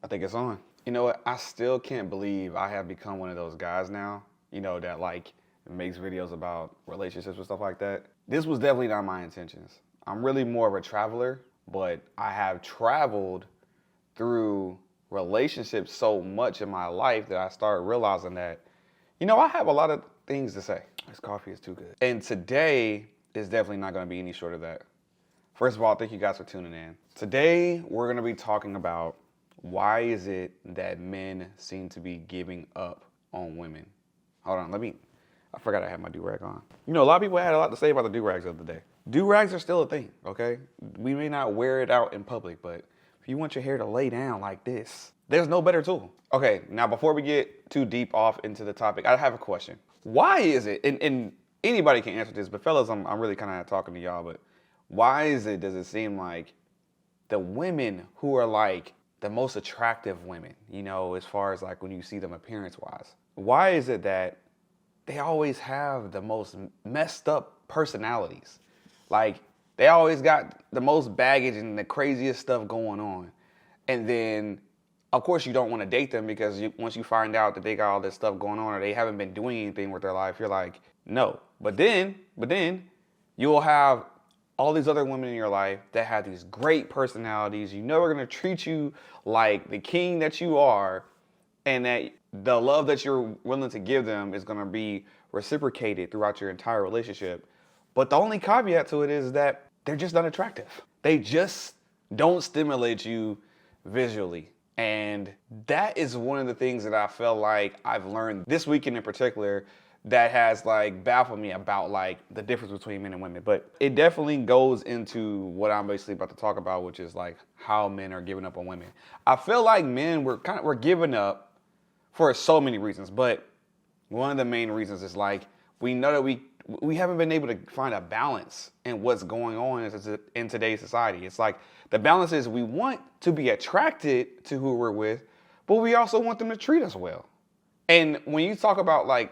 I think it's on. You know what? I still can't believe I have become one of those guys now, that like makes videos about relationships and stuff like that. This was definitely not my intentions. I'm really more of a traveler, but I have traveled through relationships so much in my life that I started realizing that, I have a lot of things to say. This coffee is too good. And today is definitely not going to be any short of that. First of all, thank you guys for tuning in. Today, we're going to be talking about why is it that men seem to be giving up on women. Hold on, I forgot I had my do-rag on. A lot of people had a lot to say about the do-rags the other day. Do-rags are still a thing, okay? We may not wear it out in public, but if you want your hair to lay down like this, there's no better tool. Okay, now before we get too deep off into the topic, I have a question. Why is it, and anybody can answer this, but fellas, I'm really kind of talking to y'all, but why does it seem like the women who are like the most attractive women, as far as like when you see them appearance-wise, why is it that they always have the most messed up personalities? Like, they always got the most baggage and the craziest stuff going on. And then, of course, you don't want to date them because once you find out that they got all this stuff going on or they haven't been doing anything with their life, you're like, no. But then you will have all these other women in your life that have these great personalities. Are going to treat you like the king that you are, and that the love that you're willing to give them is going to be reciprocated throughout your entire relationship. But the only caveat to it is that they're just not attractive. They just don't stimulate you visually. And that is one of the things that I feel like I've learned this weekend in particular that has like baffled me about like the difference between men and women. But it definitely goes into what I'm basically about to talk about, which is like how men are giving up on women. I feel like men we're giving up for so many reasons, but one of the main reasons is like we know that we haven't been able to find a balance in what's going on in today's society. It's like the balance is we want to be attracted to who we're with, but we also want them to treat us well. And when you talk about like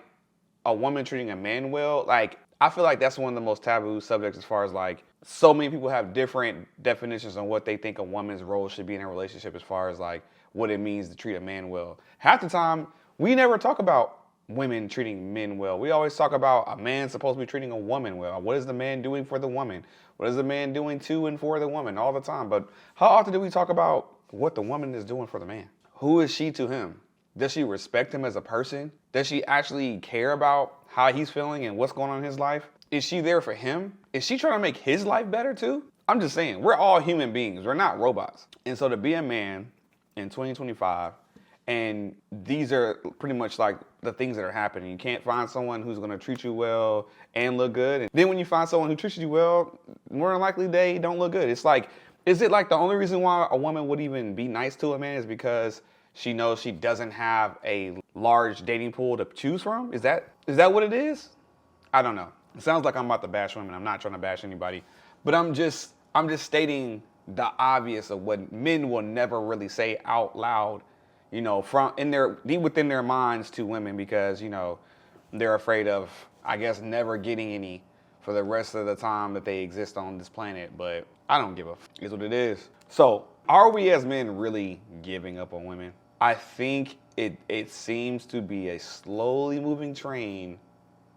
a woman treating a man well, like I feel like that's one of the most taboo subjects as far as like so many people have different definitions on what they think a woman's role should be in a relationship as far as like what it means to treat a man well. Half the time, we never talk about women treating men well. We always talk about a man supposed to be treating a woman well. What is the man doing for the woman? What is the man doing to and for the woman all the time? But how often do we talk about what the woman is doing for the man? Who is she to him? Does she respect him as a person? Does she actually care about how he's feeling and what's going on in his life? Is she there for him? Is she trying to make his life better too? I'm just saying, we're all human beings. We're not robots. And so to be a man in 2025, and these are pretty much like the things that are happening. You can't find someone who's going to treat you well and look good. And then when you find someone who treats you well, more than likely they don't look good. It's like, is it like the only reason why a woman would even be nice to a man is because she knows she doesn't have a large dating pool to choose from? Is that what it is? I don't know. It sounds like I'm about to bash women. I'm not trying to bash anybody, but I'm just stating the obvious of what men will never really say out loud, deep within their minds to women because, they're afraid of, I guess, never getting any for the rest of the time that they exist on this planet. But I don't give a f. It's what it is. So are we as men really giving up on women? I think it seems to be a slowly moving train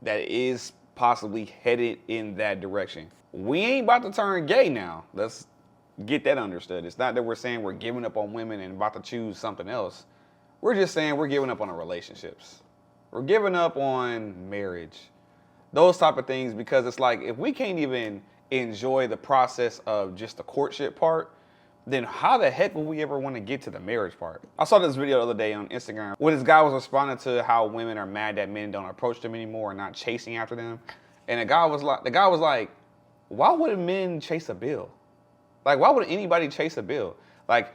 that is possibly headed in that direction. We ain't about to turn gay now. Let's get that understood. It's not that we're saying we're giving up on women and about to choose something else. We're just saying we're giving up on our relationships. We're giving up on marriage. Those type of things, because it's like if we can't even enjoy the process of just the courtship part, then how the heck will we ever want to get to the marriage part? I saw this video the other day on Instagram where this guy was responding to how women are mad that men don't approach them anymore and not chasing after them. And the guy was like, why would men chase a bill? Like, why would anybody chase a bill? Like,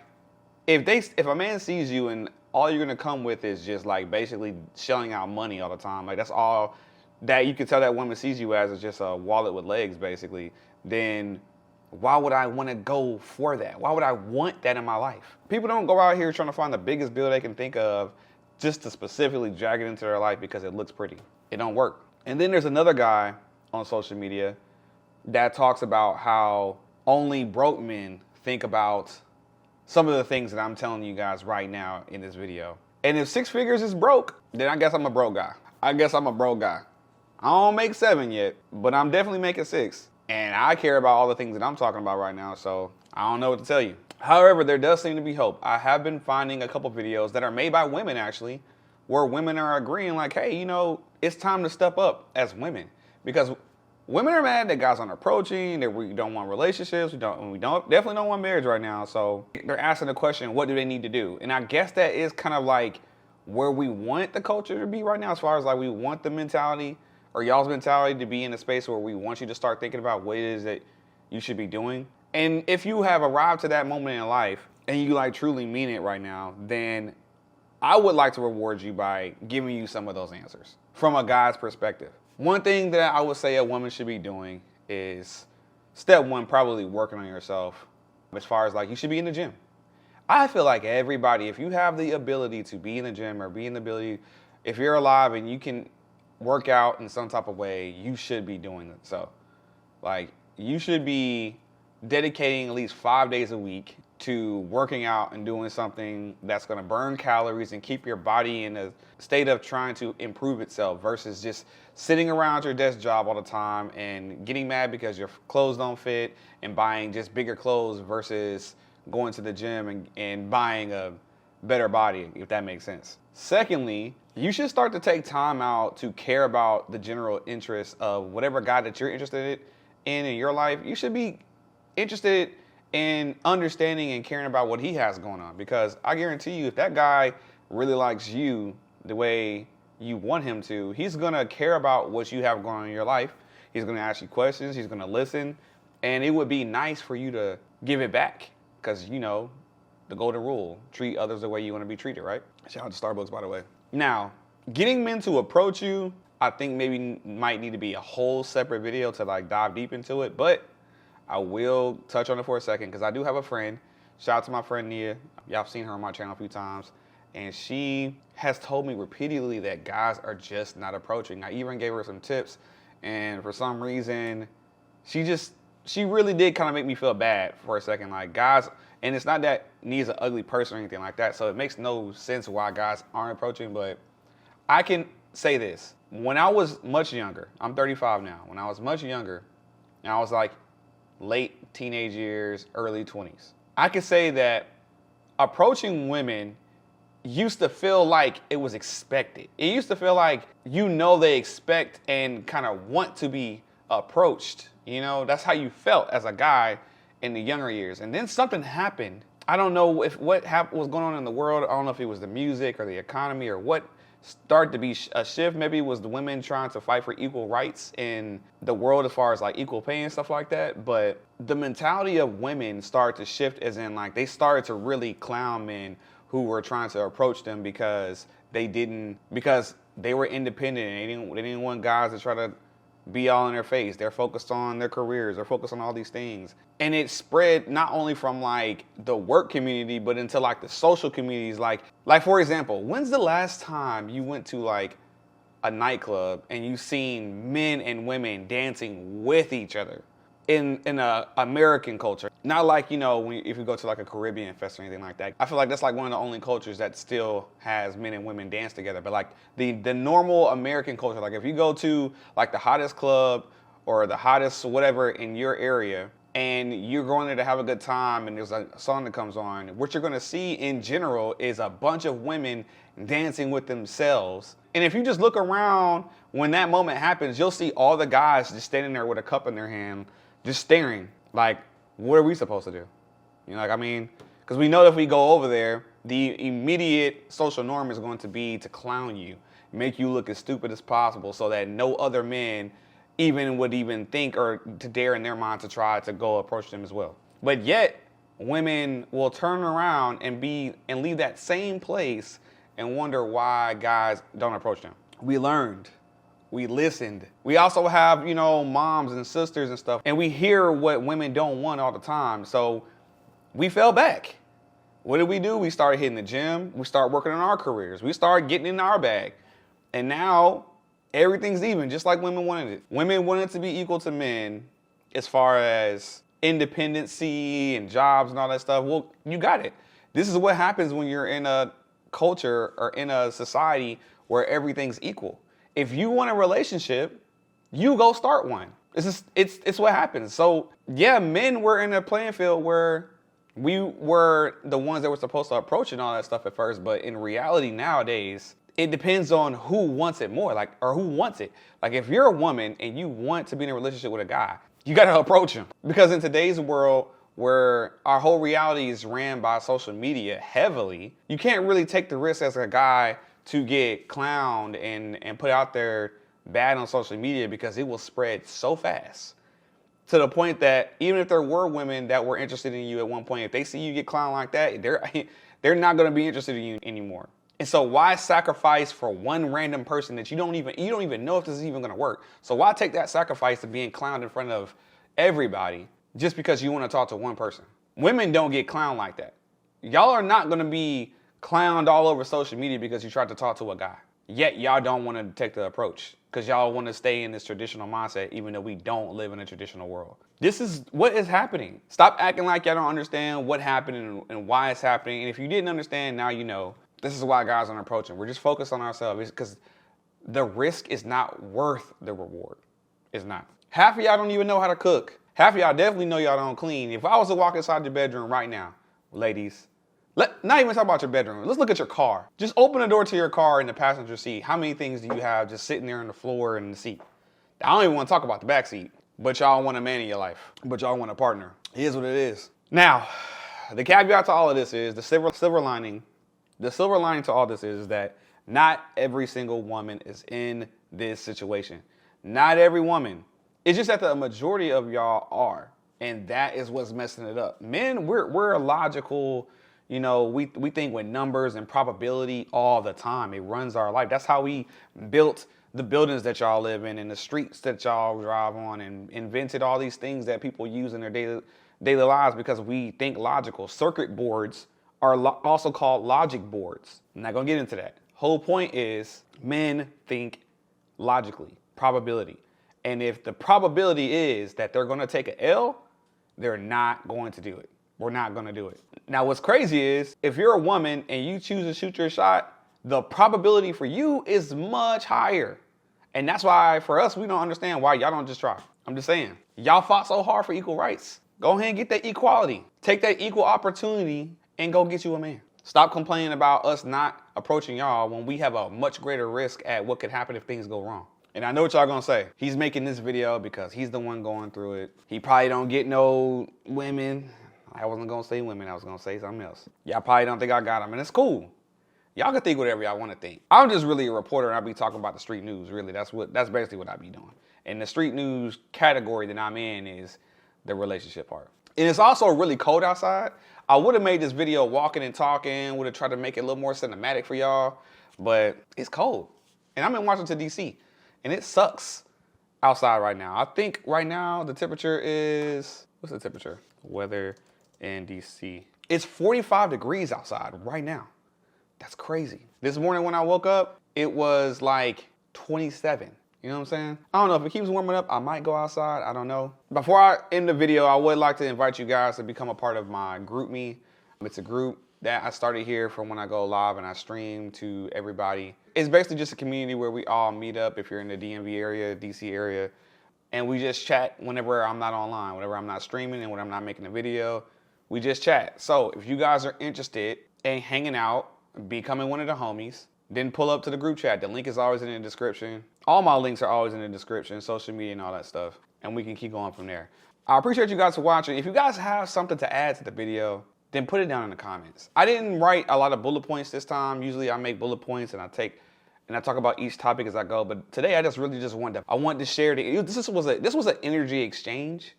if a man sees you and all you're gonna come with is just like basically shelling out money all the time, like that's all that you can tell that woman sees you as is just a wallet with legs, basically, then why would I want to go for that? Why would I want that in my life? People don't go out here trying to find the biggest bill they can think of just to specifically drag it into their life because it looks pretty. It don't work. And then there's another guy on social media that talks about how only broke men think about some of the things that I'm telling you guys right now in this video. And if 6 figures is broke, then I guess I'm a broke guy. I don't make 7 yet, but I'm definitely making 6. And I care about all the things that I'm talking about right now, so I don't know what to tell you. However, there does seem to be hope. I have been finding a couple videos that are made by women, actually, where women are agreeing like, hey, you know, it's time to step up as women. Because women are mad that guys aren't approaching, that we don't want relationships, we definitely don't want marriage right now. So they're asking the question, what do they need to do? And I guess that is kind of like where we want the culture to be right now, as far as like we want the mentality or y'all's mentality to be in a space where we want you to start thinking about what it is that you should be doing. And if you have arrived to that moment in life and you like truly mean it right now, then I would like to reward you by giving you some of those answers from a guy's perspective. One thing that I would say a woman should be doing is, step 1, probably working on yourself. As far as like, you should be in the gym. I feel like everybody, if you have the ability to be in the gym or if you're alive and you can work out in some type of way, you should be doing it. So like, you should be dedicating at least 5 days a week to working out and doing something that's going to burn calories and keep your body in a state of trying to improve itself versus just sitting around your desk job all the time and getting mad because your clothes don't fit and buying just bigger clothes versus going to the gym and buying a better body, if that makes sense. Secondly, you should start to take time out to care about the general interests of whatever guy that you're interested in your life. You should be interested in understanding and caring about what he has going on, because I guarantee you, if that guy really likes you the way you want him to, he's gonna care about what you have going on in your life. He's gonna ask you questions, he's gonna listen, and it would be nice for you to give it back, because you know, the golden rule, treat others the way you want to be treated, right? Shout out to Starbucks, by the way. Now, getting men to approach you, I think maybe might need to be a whole separate video to like dive deep into it, but I will touch on it for a second because I do have a friend. Shout out to my friend Nia. Y'all have seen her on my channel a few times. And she has told me repeatedly that guys are just not approaching. I even gave her some tips. And for some reason, she really did kind of make me feel bad for a second. Like guys, and it's not that Nia's an ugly person or anything like that. So it makes no sense why guys aren't approaching. But I can say this. When I was much younger, I'm 35 now. When I was much younger, and I was like, late teenage years, early 20s. I could say that approaching women used to feel like it was expected. It used to feel like, you know, they expect and kind of want to be approached. You know, that's how you felt as a guy in the younger years. And then something happened. I don't know if what was going on in the world. I don't know if it was the music or the economy or what started to be a shift. Maybe it was the women trying to fight for equal rights in the world as far as like equal pay and stuff like that. But the mentality of women started to shift, as in like they started to really clown men who were trying to approach them because they were independent and they didn't want guys to try to be all in their face. They're focused on their careers. They're focused on all these things. And it spread not only from like the work community, but into like the social communities. Like for example, when's the last time you went to like a nightclub and you seen men and women dancing with each other in a American culture? Not like, you know, if you go to like a Caribbean fest or anything like that. I feel like that's like one of the only cultures that still has men and women dance together. But like the normal American culture, like if you go to like the hottest club or the hottest whatever in your area, and you're going there to have a good time and there's a song that comes on, what you're going to see in general is a bunch of women dancing with themselves. And if you just look around when that moment happens, you'll see all the guys just standing there with a cup in their hand, just staring like, what are we supposed to do? You know, like, I mean, because we know that if we go over there, the immediate social norm is going to be to clown you, make you look as stupid as possible so that no other men would even think or to dare in their mind to try to go approach them as well. But yet, women will turn around and leave that same place and wonder why guys don't approach them. We learned. We listened. We also have, you know, moms and sisters and stuff, and we hear what women don't want all the time. So we fell back. What did we do? We started hitting the gym. We started working on our careers. We started getting in our bag. And now everything's even, just like women wanted it. Women wanted to be equal to men as far as independency and jobs and all that stuff. Well, you got it. This is what happens when you're in a culture or in a society where everything's equal. If you want a relationship, you go start one. It's what happens. So yeah, men were in a playing field where we were the ones that were supposed to approach and all that stuff at first, but in reality nowadays, it depends on who wants it more, or who wants it. Like if you're a woman and you want to be in a relationship with a guy, you gotta approach him. Because in today's world where our whole reality is ran by social media heavily, you can't really take the risk as a guy to get clowned and put out there bad on social media, because it will spread so fast to the point that even if there were women that were interested in you at one point, if they see you get clowned like that, they're not going to be interested in you anymore. And so why sacrifice for one random person that you don't even know if this is even going to work? So why take that sacrifice of being clowned in front of everybody just because you want to talk to one person? Women don't get clowned like that. Y'all are not going to be clowned all over social media because you tried to talk to a guy. Yet y'all don't want to take the approach because y'all want to stay in this traditional mindset, even though we don't live in a traditional world. This is what is happening. Stop acting like y'all don't understand what happened and why it's happening. And if you didn't understand, now you know. This is why guys aren't approaching. We're just focused on ourselves because the risk is not worth the reward. It's not. Half of y'all don't even know how to cook. Half of y'all definitely know y'all don't clean. If I was to walk inside your bedroom right now, ladies, not even talk about your bedroom. Let's look at your car. Just open the door to your car in the passenger seat. How many things do you have just sitting there on the floor and the seat? I don't even want to talk about the back seat, but y'all want a man in your life, but y'all want a partner. It is what it is. Now, the caveat to all of this is the silver lining. The silver lining to all this is that not every single woman is in this situation. Not every woman. It's just that the majority of y'all are, and that is what's messing it up. Men, we're logical. You know, we think with numbers and probability all the time. It runs our life. That's how we built the buildings that y'all live in and the streets that y'all drive on and invented all these things that people use in their daily lives because we think logical. Circuit boards are also called logic boards. I'm not going to get into that. Whole point is men think logically, probability. And if the probability is that they're going to take an L, they're not going to do it. We're not going to do it. Now, what's crazy is if you're a woman and you choose to shoot your shot, the probability for you is much higher. And that's why for us, we don't understand why y'all don't just try. I'm just saying, y'all fought so hard for equal rights. Go ahead and get that equality. Take that equal opportunity and go get you a man. Stop complaining about us not approaching y'all when we have a much greater risk at what could happen if things go wrong. And I know what y'all gonna say. He's making this video because he's the one going through it. He probably don't get no women. I wasn't gonna say women, I was gonna say something else. Y'all probably don't think I got them, and it's cool. Y'all can think whatever y'all wanna think. I'm just really a reporter and I be talking about the street news, really. That's basically what I be doing. And the street news category that I'm in is the relationship part. And it's also really cold outside. I would have made this video walking and talking, would have tried to make it a little more cinematic for y'all, but it's cold. And I'm in Washington, D.C., and it sucks outside right now. I think right now the temperature is, what's the temperature? Weather in DC. It's 45 degrees outside right now. That's crazy. This morning when I woke up, it was like 27. You know what I'm saying? I don't know, if it keeps warming up, I might go outside, I don't know. Before I end the video, I would like to invite you guys to become a part of my GroupMe. It's a group that I started here from when I go live and I stream to everybody. It's basically just a community where we all meet up if you're in the DMV area, DC area, and we just chat whenever I'm not online, whenever I'm not streaming and when I'm not making a video, we just chat. So if you guys are interested in hanging out, becoming one of the homies, then pull up to the group chat. The link is always in the description. All my links are always in the description, social media and all that stuff. And we can keep going from there. I appreciate you guys for watching. If you guys have something to add to the video, then put it down in the comments. I didn't write a lot of bullet points this time. Usually I make bullet points and I talk about each topic as I go. But today I wanted to share this was an energy exchange.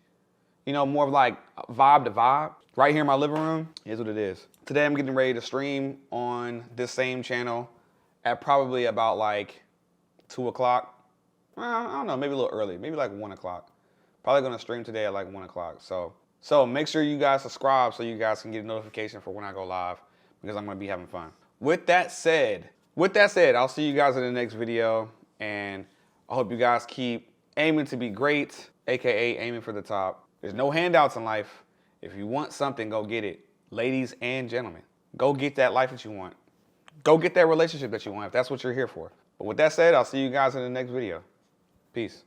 You know, more of like vibe to vibe. Right here in my living room, here's what it is. Today I'm getting ready to stream on this same channel at probably about like 2 o'clock. I don't know, maybe a little early, maybe like 1 o'clock. Probably gonna stream today at like 1 o'clock. So make sure you guys subscribe so you guys can get a notification for when I go live because I'm gonna be having fun. With that said, I'll see you guys in the next video and I hope you guys keep aiming to be great, AKA aiming for the top. There's no handouts in life. If you want something, go get it. Ladies and gentlemen, go get that life that you want. Go get that relationship that you want if that's what you're here for. But with that said, I'll see you guys in the next video. Peace.